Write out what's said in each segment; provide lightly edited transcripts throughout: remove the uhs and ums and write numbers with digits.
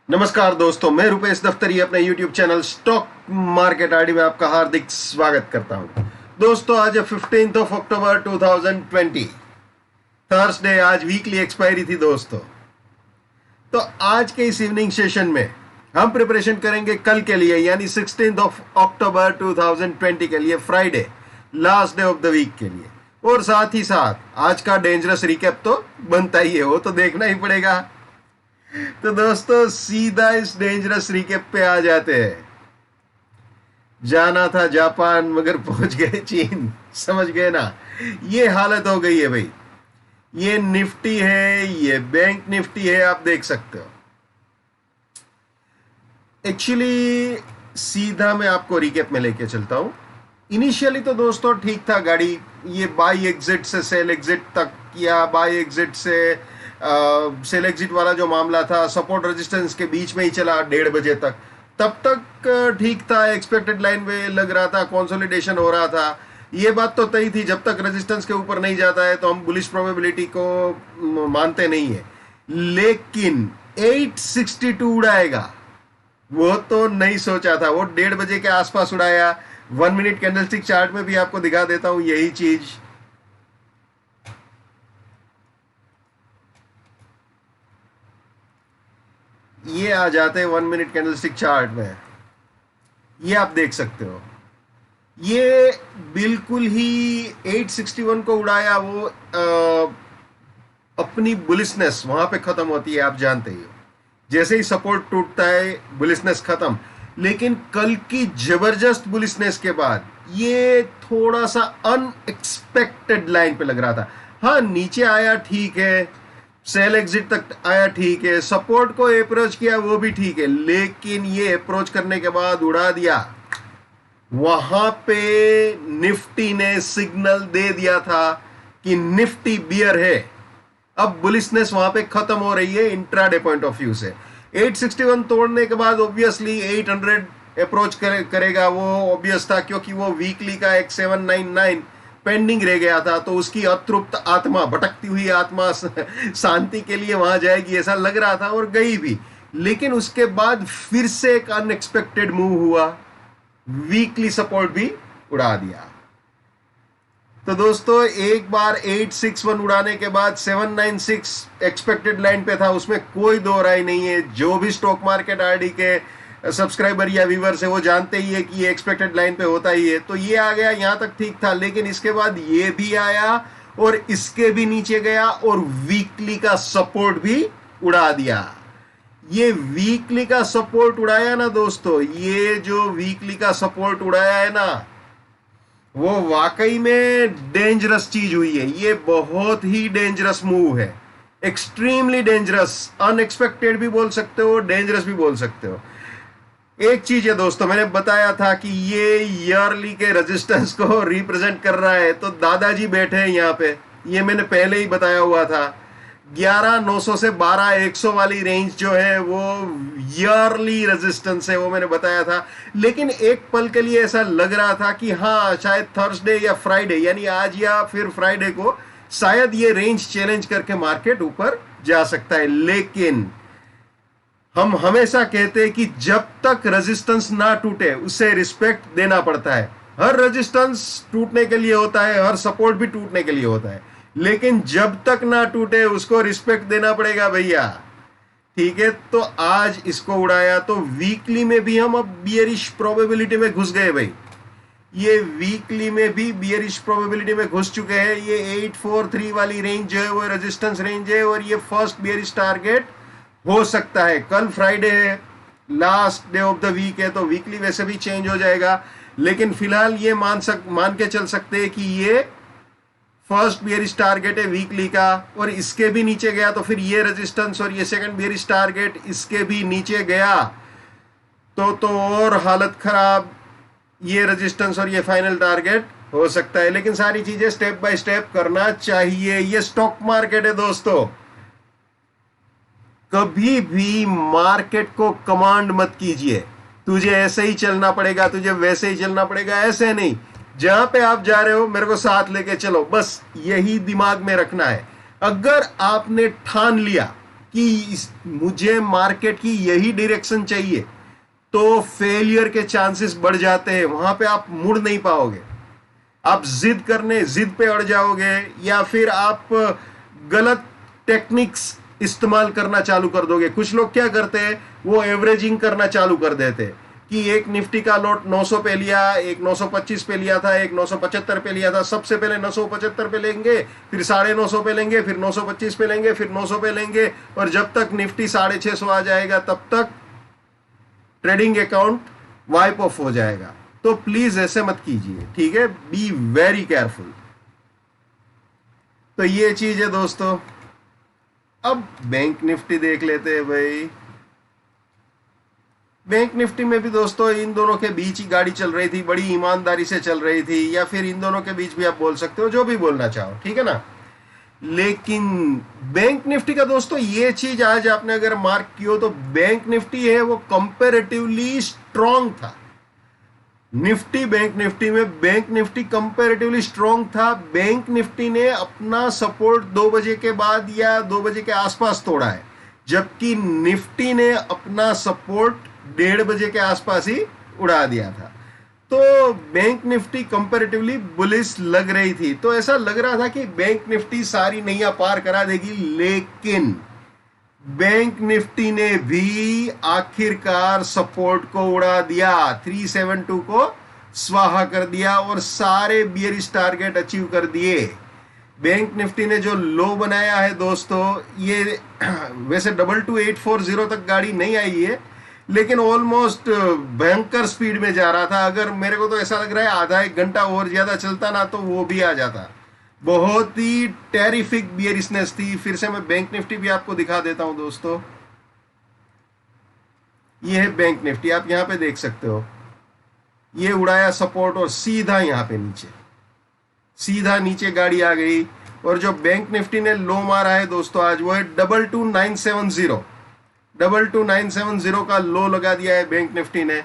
नमस्कार दोस्तों, मैं रुपेश दफ्तरी अपने YouTube channel stock market ID में आपका हार्दिक स्वागत करता हूं। दोस्तों, आज है 15 अक्टूबर 2020, थर्सडे। आज वीकली एक्सपायरी थी दोस्तों। तो आज के इस इवनिंग सेशन में हम प्रिपरेशन करेंगे कल के लिए, यानी 16 अक्टूबर 2020 के लिए, Friday, last day of the week के लिए। और साथ ही साथ आज का डेंजरस रिकैप तो बनता ही है, वो तो देखना ही पड़ेगा। तो दोस्तों, सीधा इस डेंजरस रिकैप पे आ जाते हैं। जाना था जापान मगर पहुंच गए चीन, समझ गए ना। ये हालत हो गई है भाई। ये निफ्टी है, ये बैंक निफ्टी है, आप देख सकते हो। एक्चुअली सीधा मैं आपको रिकैप में लेके चलता हूं। इनिशियली तो दोस्तों ठीक था गाड़ी, ये बाई एग्जिट से सेल एग्जिट तक, या बाई एग्जिट से सेल एग्जिट वाला जो मामला था, सपोर्ट रेजिस्टेंस के बीच में ही चला 1:30 बजे तक। तब तक ठीक था, एक्सपेक्टेड लाइन में लग रहा था, कंसोलिडेशन हो रहा था। ये बात तो तय थी, जब तक रेजिस्टेंस के ऊपर नहीं जाता है तो हम बुलिश प्रोबेबिलिटी को मानते नहीं है। लेकिन 862 उड़ाएगा वो तो नहीं सोचा था। वो 1:30 बजे के आसपास उड़ाया। 1 मिनट कैंडलस्टिक चार्ट में भी आपको दिखा देता हूं यही चीज। ये आ जाते हैं 1 मिनट कैंडलस्टिक चार्ट में, ये आप देख सकते हो। ये बिल्कुल ही 861 को उड़ाया। वो अपनी बुलिशनेस वहां पे खत्म होती है, आप जानते ही हो। जैसे ही सपोर्ट टूटता है, बुलिशनेस खत्म। लेकिन कल की जबरदस्त बुलिशनेस के बाद ये थोड़ा सा अनएक्सपेक्टेड लाइन पे लग रहा था। हाँ, नीचे आया ठीक है, सेल एग्जिट तक आया ठीक है, सपोर्ट को अप्रोच किया वो भी ठीक है, लेकिन ये अप्रोच करने के बाद उड़ा दिया। वहां पे निफ्टी ने सिग्नल दे दिया था कि निफ्टी बियर है। अब बुलिशनेस वहां पे खत्म हो रही है इंट्राडे पॉइंट ऑफ व्यू से। 861 तोड़ने के बाद ऑब्वियसली 800 अप्रोच करेगा, वो ऑब्वियस था, क्योंकि वो वीकली का एक 799 पेंडिंग रह गया था। तो उसकी अतृप्त आत्मा, भटकती हुई आत्मा शांति के लिए वहां जाएगी, ऐसा लग रहा था, और गई भी। लेकिन उसके बाद फिर से एक अनएक्सपेक्टेड मूव हुआ, वीकली सपोर्ट भी उड़ा दिया। तो दोस्तों, एक बार 861 उड़ाने के बाद 796 एक्सपेक्टेड लाइन पे था, उसमें कोई दो राय नहीं है। जो भी स्टॉक मार्केट आरडी के सब्सक्राइबर या व्यूवर्स है वो जानते ही है कि ये एक्सपेक्टेड लाइन पे होता ही है। तो ये आ गया, यहां तक ठीक था। लेकिन इसके बाद ये भी आया और इसके भी नीचे गया और वीकली का सपोर्ट भी उड़ा दिया। ये वीकली का सपोर्ट उड़ाया ना दोस्तों, ये जो वीकली का सपोर्ट उड़ाया है ना, वो वाकई में डेंजरस चीज हुई है। ये बहुत ही डेंजरस मूव है, एक्सट्रीमली डेंजरस। अनएक्सपेक्टेड भी बोल सकते हो, डेंजरस भी बोल सकते हो। एक चीज है दोस्तों, मैंने बताया था कि ये ईयरली के रेजिस्टेंस को रिप्रेजेंट कर रहा है। तो दादाजी बैठे हैं यहाँ पे, ये मैंने पहले ही बताया हुआ था। 11,900 से 12,100 वाली रेंज जो है वो ईयरली रेजिस्टेंस है, वो मैंने बताया था। लेकिन एक पल के लिए ऐसा लग रहा था कि हाँ, शायद थर्सडे या फ्राइडे, यानी आज या फिर फ्राइडे को शायद ये रेंज चैलेंज करके मार्केट ऊपर जा सकता है। लेकिन हम हमेशा कहते हैं कि जब तक रेजिस्टेंस ना टूटे उसे रिस्पेक्ट देना पड़ता है। हर रेजिस्टेंस टूटने के लिए होता है, हर सपोर्ट भी टूटने के लिए होता है, लेकिन जब तक ना टूटे उसको रिस्पेक्ट देना पड़ेगा भैया। ठीक है, तो आज इसको उड़ाया। तो वीकली में भी हम अब बियरिश प्रोबेबिलिटी में घुस गए भाई। ये वीकली में भी बियरिश प्रोबेबिलिटी में घुस चुके हैं। ये 843 वाली रेंज जो है वो रेजिस्टेंस रेंज है, और ये फर्स्ट बियरिश टारगेट हो सकता है। कल फ्राइडे है, last day of the week है, तो वीकली वैसे भी चेंज हो जाएगा। लेकिन फिलहाल ये मान के चल सकते हैं कि ये फर्स्ट बियरिश टारगेट है वीकली का, और इसके भी नीचे गया तो फिर ये रेजिस्टेंस, और ये सेकंड बियरिश टारगेट इसके भी नीचे गया तो और हालत खराब। ये रेजिस्टेंस और ये फाइनल टारगेट हो सकता है। लेकिन सारी चीजें स्टेप बाय स्टेप करना चाहिए। ये स्टॉक मार्केट है दोस्तों, कभी भी मार्केट को कमांड मत कीजिए। तुझे ऐसे ही चलना पड़ेगा, तुझे वैसे ही चलना पड़ेगा, ऐसे नहीं। जहां पे आप जा रहे हो मेरे को साथ लेके चलो, बस यही दिमाग में रखना है। अगर आपने ठान लिया कि मुझे मार्केट की यही डायरेक्शन चाहिए, तो फेलियर के चांसेस बढ़ जाते हैं। वहां पे आप मुड़ नहीं पाओगे, आप जिद पे अड़ जाओगे, या फिर आप गलत टेक्निक्स इस्तेमाल करना चालू कर दोगे। कुछ लोग क्या करते हैं, वो एवरेजिंग करना चालू कर देते हैं कि एक निफ्टी का लॉट 900 पे लिया, एक 925 पे लिया था, एक 975 पे लिया था। सबसे पहले 975 पे लेंगे, फिर 950 पे लेंगे, फिर 925 पे लेंगे, फिर 900 पे लेंगे, और जब तक निफ्टी 650 आ जाएगा तब तक ट्रेडिंग अकाउंट वाइप ऑफ हो जाएगा। तो प्लीज ऐसे मत कीजिए, ठीक है, बी वेरी केयरफुल। तो ये चीज है दोस्तों। अब बैंक निफ्टी देख लेते हैं भाई। बैंक निफ्टी में भी दोस्तों इन दोनों के बीच ही गाड़ी चल रही थी, बड़ी ईमानदारी से चल रही थी, या फिर इन दोनों के बीच भी आप बोल सकते हो, जो भी बोलना चाहो, ठीक है ना। लेकिन बैंक निफ्टी का दोस्तों ये चीज आज आपने अगर मार्क की हो, तो बैंक निफ्टी है वो कंपैरेटिवली स्ट्रांग था। निफ्टी बैंक निफ्टी में बैंक निफ्टी कंपैरेटिवली स्ट्रांग था। बैंक निफ्टी ने अपना सपोर्ट 2 बजे के बाद या 2 बजे के आसपास तोड़ा है, जबकि निफ्टी ने अपना सपोर्ट 1:30 बजे के आसपास ही उड़ा दिया था। तो बैंक निफ्टी कंपैरेटिवली बुलिश लग रही थी। तो ऐसा लग रहा था कि बैंक निफ्टी सारी नैया पार करा देगी, लेकिन बैंक निफ्टी ने भी आखिरकार सपोर्ट को उड़ा दिया, 372 को स्वाहा कर दिया और सारे बियरिश टारगेट अचीव कर दिए। बैंक निफ्टी ने जो लो बनाया है दोस्तों, ये वैसे 22840 तक गाड़ी नहीं आई है, लेकिन ऑलमोस्ट भयंकर स्पीड में जा रहा था। अगर मेरे को तो ऐसा लग रहा है आधा 1 घंटा और ज्यादा चलता ना, तो वो भी आ जाता। बहुत ही टेरिफिक बियरिशनेस थी। फिर से मैं बैंक निफ्टी भी आपको दिखा देता हूं दोस्तों। ये है बैंक निफ्टी, आप यहां पे देख सकते हो। ये उड़ाया सपोर्ट और सीधा यहां पे नीचे, सीधा नीचे गाड़ी आ गई। और जो बैंक निफ्टी ने लो मारा है दोस्तों आज, वो है 22970। 22970 का लो लगा दिया है बैंक निफ्टी ने।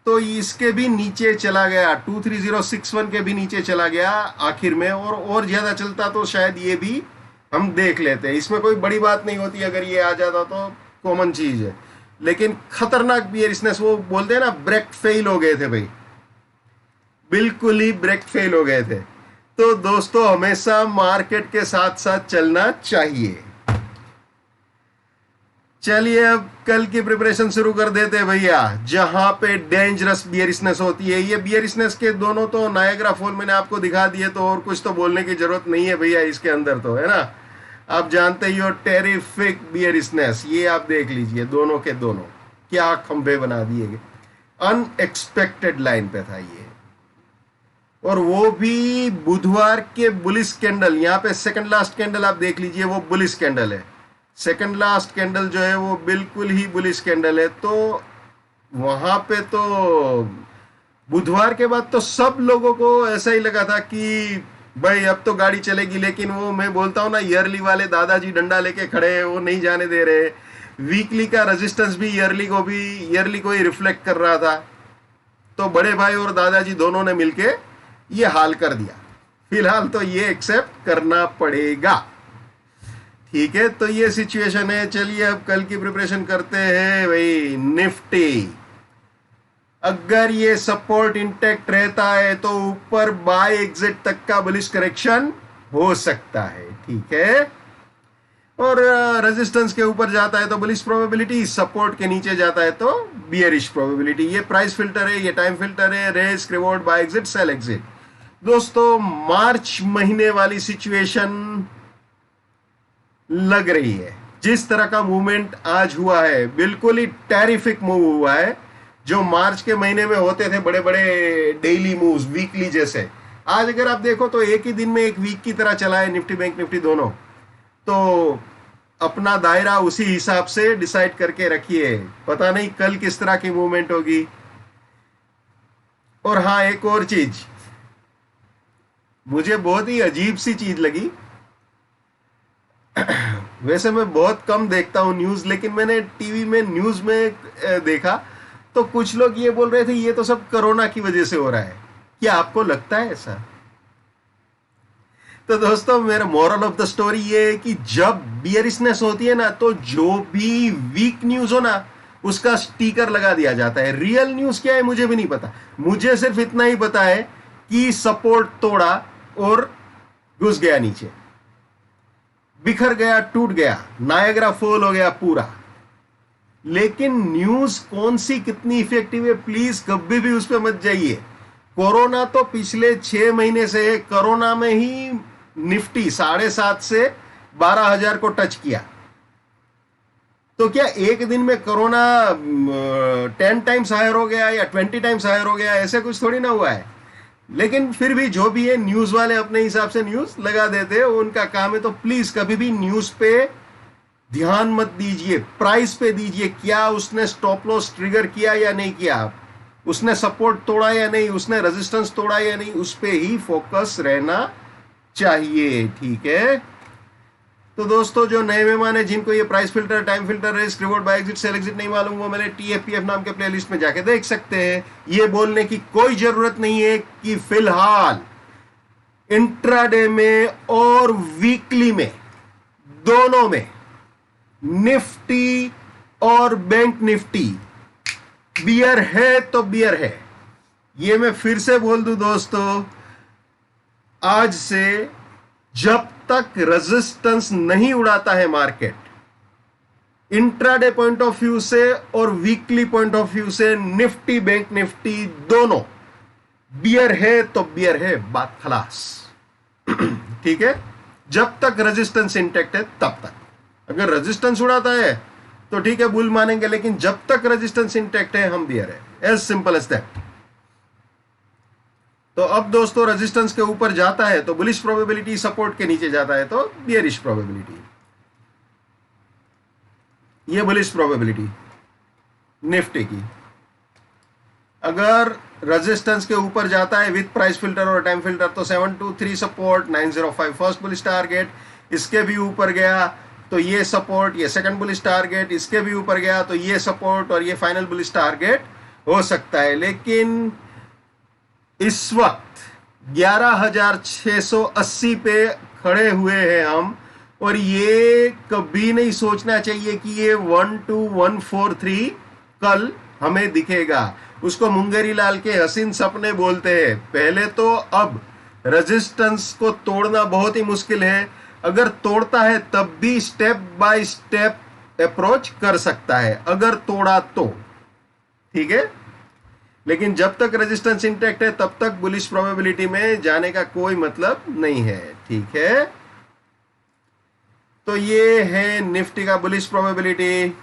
तो इसके भी नीचे चला गया, 23061 के भी नीचे चला गया आखिर में। और ज्यादा चलता तो शायद ये भी हम देख लेते। इसमें कोई बड़ी बात नहीं होती, अगर ये आ जाता तो कॉमन चीज है। लेकिन खतरनाक बियरिशनेस, वो बोलते हैं ना ब्रेक फेल हो गए थे भाई, बिल्कुल ही ब्रेक फेल हो गए थे। तो दोस्तों हमेशा मार्केट के साथ साथ चलना चाहिए। चलिए अब कल की प्रिपरेशन शुरू कर देते हैं भैया, जहां पे डेंजरस बियरिशनेस होती है। ये बियरिशनेस के दोनों तो नायग्रा फॉल मैंने आपको दिखा दिए, तो और कुछ तो बोलने की जरूरत नहीं है भैया इसके अंदर, तो है ना। आप जानते ही हो टेरिफिक बियरिशनेस। ये आप देख लीजिए, दोनों के दोनों क्या खंभे बना दिए गए, अनएक्सपेक्टेड लाइन पे था ये। और वो भी बुधवार के बुलिश कैंडल, यहाँ पे सेकंड लास्ट कैंडल आप देख लीजिए, वो बुलिश कैंडल है। सेकंड लास्ट कैंडल जो है वो बिल्कुल ही बुलिश कैंडल है। तो वहां पे तो बुधवार के बाद तो सब लोगों को ऐसा ही लगा था कि भाई अब तो गाड़ी चलेगी। लेकिन वो मैं बोलता हूँ ना, ईयरली वाले दादाजी डंडा लेके खड़े हैं, वो नहीं जाने दे रहे। वीकली का रेजिस्टेंस भी ईयरली को ही रिफ्लेक्ट कर रहा था। तो बड़े भाई और दादाजी दोनों ने मिलके ये हाल कर दिया। फिलहाल तो ये एक्सेप्ट करना पड़ेगा, ठीक है। तो ये सिचुएशन है। चलिए अब कल की प्रिपरेशन करते हैं भाई। निफ्टी अगर ये सपोर्ट इंटैक्ट रहता है तो ऊपर बाय एग्जिट तक का बुलिश करेक्शन हो सकता है, ठीक है। और रेजिस्टेंस के ऊपर जाता है तो बुलिश प्रोबेबिलिटी, सपोर्ट के नीचे जाता है तो बियरिश प्रोबेबिलिटी। ये प्राइस फिल्टर है, ये टाइम फिल्टर है, risk reward, buy exit, sell exit. दोस्तों मार्च महीने वाली सिचुएशन लग रही है। जिस तरह का मूवमेंट आज हुआ है, बिल्कुल ही टेरिफिक मूव हुआ है। जो मार्च के महीने में होते थे बड़े बड़े डेली मूव्स, वीकली जैसे, आज अगर आप देखो तो एक ही दिन में एक वीक की तरह चला है निफ्टी बैंक निफ्टी दोनों। तो अपना दायरा उसी हिसाब से डिसाइड करके रखिए, पता नहीं कल किस तरह की मूवमेंट होगी। और हाँ, एक और चीज मुझे बहुत ही अजीब सी चीज लगी। वैसे मैं बहुत कम देखता हूं न्यूज, लेकिन मैंने टीवी में न्यूज में देखा तो कुछ लोग ये बोल रहे थे ये तो सब कोरोना की वजह से हो रहा है। क्या आपको लगता है ऐसा? तो दोस्तों मेरा मोरल ऑफ द स्टोरी ये है कि जब बियरिशनेस होती है ना, तो जो भी वीक न्यूज हो ना, उसका स्टिकर लगा दिया जाता है। रियल न्यूज क्या है मुझे भी नहीं पता, मुझे सिर्फ इतना ही पता है कि सपोर्ट तोड़ा और घुस गया नीचे, बिखर गया, टूट गया, नायग्रा फॉल हो गया पूरा। लेकिन न्यूज कौन सी कितनी इफेक्टिव है, प्लीज कभी भी उस पर मत जाइए। कोरोना तो पिछले 6 महीने से है, कोरोना में ही निफ्टी 7.5 से 12,000 को टच किया। तो क्या एक दिन में कोरोना 10 टाइम्स हायर हो गया या 20 टाइम्स हायर हो गया, ऐसे कुछ थोड़ी ना हुआ है। लेकिन फिर भी जो भी है, न्यूज वाले अपने हिसाब से न्यूज लगा देते हैं, उनका काम है। तो प्लीज कभी भी न्यूज पे ध्यान मत दीजिए, प्राइस पे दीजिए, क्या उसने स्टॉप लॉस ट्रिगर किया या नहीं किया, उसने सपोर्ट तोड़ा या नहीं, उसने रेजिस्टेंस तोड़ा या नहीं, उस पे ही फोकस रहना चाहिए। ठीक है, तो दोस्तों जो नए मेहमान है, जिनको ये price filter, time filter, risk, reward, buy exit, sell exit नहीं मालूम, वो मेरे TFPF नाम के प्लेलिस्ट में जाके देख सकते हैं। ये बोलने की कोई जरूरत नहीं है कि फिलहाल इंट्राडे में और वीकली में, दोनों में निफ्टी और बैंक निफ्टी बियर है तो बियर है। ये मैं फिर से बोल दूं दोस्तों, आज से जब तक रेजिस्टेंस नहीं उड़ाता है market, intraday point of view से और वीकली पॉइंट ऑफ व्यू से, निफ्टी बैंक निफ्टी दोनों बियर है तो बियर है, बात खलास। ठीक है, जब तक रेजिस्टेंस इंटैक्ट है तब तक। अगर रेजिस्टेंस उड़ाता है तो ठीक है, बुल मानेंगे, लेकिन जब तक रेजिस्टेंस इंटैक्ट है हम बियर है, एज सिंपल एज दैट। तो अब दोस्तों रेजिस्टेंस के ऊपर जाता है तो बुलिश प्रोबेबिलिटी, सपोर्ट के नीचे जाता है तो बियरिश प्रोबेबिलिटी। ये बुलिश प्रोबेबिलिटी निफ्टी की। अगर रेजिस्टेंस के ऊपर जाता है विद प्राइस फिल्टर और टाइम फिल्टर तो 723 सपोर्ट, 905 फर्स्ट बुलिश टारगेट, इसके भी ऊपर गया तो ये सपोर्ट, ये सेकंड बुलिश टारगेट, इसके भी ऊपर गया तो ये सपोर्ट और ये फाइनल बुलिश टारगेट हो सकता है। लेकिन इस वक्त 11,680 पे खड़े हुए हैं हम, और ये कभी नहीं सोचना चाहिए कि ये 12143 कल हमें दिखेगा। उसको मुंगेरी लाल के हसीन सपने बोलते हैं। पहले तो अब रेजिस्टेंस को तोड़ना बहुत ही मुश्किल है, अगर तोड़ता है तब भी स्टेप बाय स्टेप अप्रोच कर सकता है, अगर तोड़ा तो। ठीक है, लेकिन जब तक रेजिस्टेंस इंटैक्ट है तब तक बुलिश प्रोबेबिलिटी में जाने का कोई मतलब नहीं है। ठीक है, तो ये है निफ्टी का बुलिश प्रोबेबिलिटी।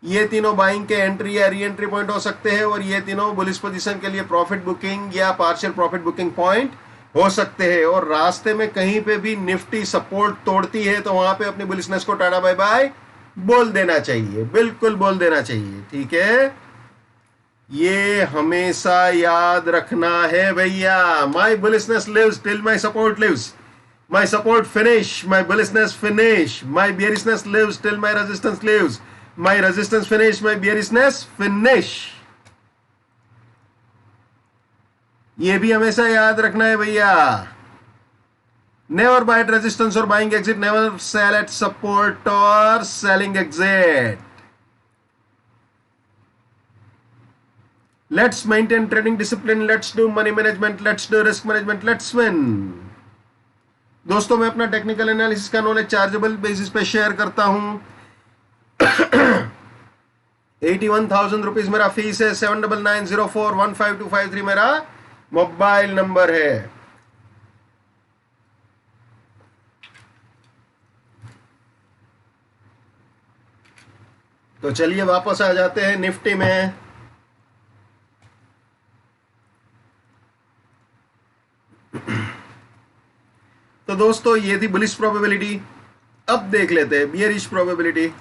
ये तीनों बाइंग के एंट्री या री एंट्री पॉइंट हो सकते हैं, और ये तीनों बुलिश पोजीशन के लिए प्रॉफिट बुकिंग या पार्शियल प्रॉफिट बुकिंग पॉइंट हो सकते हैं। और रास्ते में कहीं पे भी निफ्टी सपोर्ट तोड़ती है तो वहां पे अपनी बुलिशनेस को टाटा बाय बाय बोल देना चाहिए, बिल्कुल बोल देना चाहिए। ठीक है, ये हमेशा याद रखना है भैया। My bullishness lives till my support lives, my support finish, my bullishness finish, my bearishness lives till my resistance lives, my resistance finish, my bearishness finish. ये भी हमेशा याद रखना है भैया। नेवर बाय एट रेजिस्टेंस और buying exit, never sell at support और selling exit. Let's maintain trading discipline, let's do money management, let's do risk management, let's win। दोस्तों मैं अपना टेक्निकल एनालिसिस का नॉलेज चार्जेबल बेसिस पे share करता हूं। 81,000 rupees मेरा फीस है, 7990415253 मेरा मोबाइल नंबर है। तो चलिए वापस आ जाते हैं निफ्टी में। तो दोस्तों ये थी बुलिश प्रोबेबिलिटी। अब देख लेते हैं बियरिश प्रोबेबिलिटी।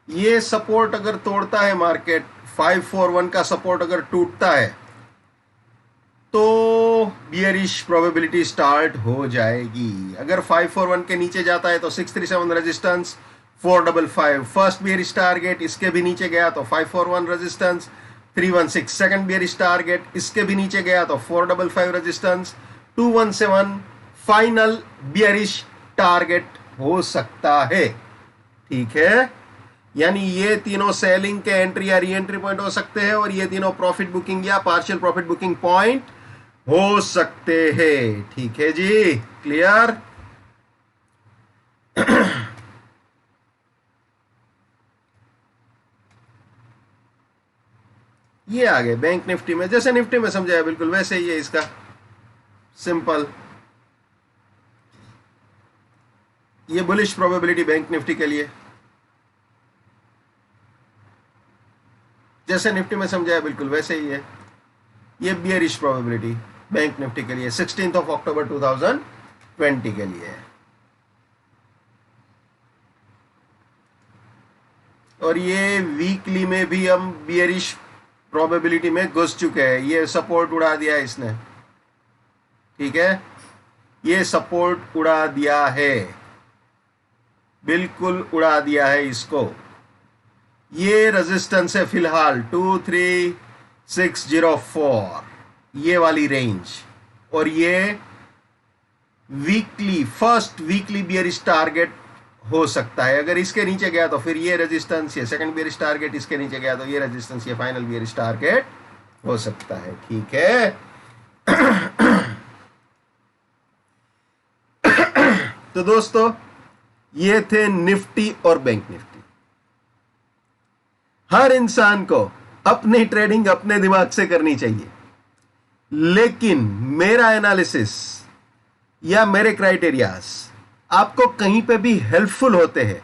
ये सपोर्ट अगर तोड़ता है मार्केट, 541 का सपोर्ट अगर टूटता है तो बियरिश प्रोबेबिलिटी स्टार्ट हो जाएगी। अगर 541 के नीचे जाता है तो 637 रेजिस्टेंस, 455 फर्स्ट बियरिश टारगेट, इसके भी नीचे गया तो 541 रेजिस्टेंस, 316 सेकंड बियरिश टारगेट, इसके भी नीचे गया तो 455 रेजिस्टेंस, 217 फाइनल बियरिश टारगेट हो सकता है। ठीक है, यानी ये तीनों सेलिंग के एंट्री या री एंट्री पॉइंट हो सकते हैं और ये तीनों प्रॉफिट बुकिंग या पार्शियल प्रॉफिट बुकिंग पॉइंट हो सकते हैं। ठीक है जी, क्लियर। ये आ गए बैंक निफ्टी में, जैसे निफ्टी में समझाया बिल्कुल वैसे ही है इसका, सिंपल। ये बुलिश प्रोबेबिलिटी बैंक निफ्टी के लिए, जैसे निफ्टी में समझाया बिल्कुल वैसे ही है। ये बियरिश प्रोबेबिलिटी बैंक निफ्टी के लिए 16 अक्टूबर 2020 के लिए है। और ये वीकली में भी हम बियरिश प्रोबेबिलिटी में घुस चुके हैं। ये सपोर्ट उड़ा दिया है इसने। ठीक है, ये सपोर्ट उड़ा दिया है, बिल्कुल उड़ा दिया है इसको। ये रेजिस्टेंस है फिलहाल 23604, ये वाली रेंज। और ये weekly first weekly bearish target हो सकता है। अगर इसके नीचे गया तो फिर ये रेजिस्टेंस, ये सेकंड बियरिश टारगेट, इसके नीचे गया तो ये रेजिस्टेंस, ये फाइनल बियरिश टारगेट हो सकता है। ठीक है। तो दोस्तों, ये थे निफ्टी और बैंक निफ्टी। हर इंसान को अपनी ट्रेडिंग अपने दिमाग से करनी चाहिए, लेकिन मेरा एनालिसिस या मेरे क्राइटेरियाज आपको कहीं पे भी हेल्पफुल होते हैं,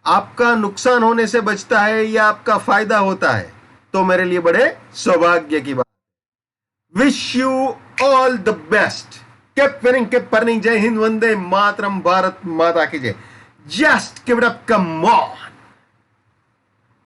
आपका नुकसान होने से बचता है या आपका फायदा होता है, तो मेरे लिए बड़े सौभाग्य की बात। Wish you all the best. Keep winning, keep earning. जय हिंद, वंदे मातरम, भारत माता की जय। Just give it up, come on.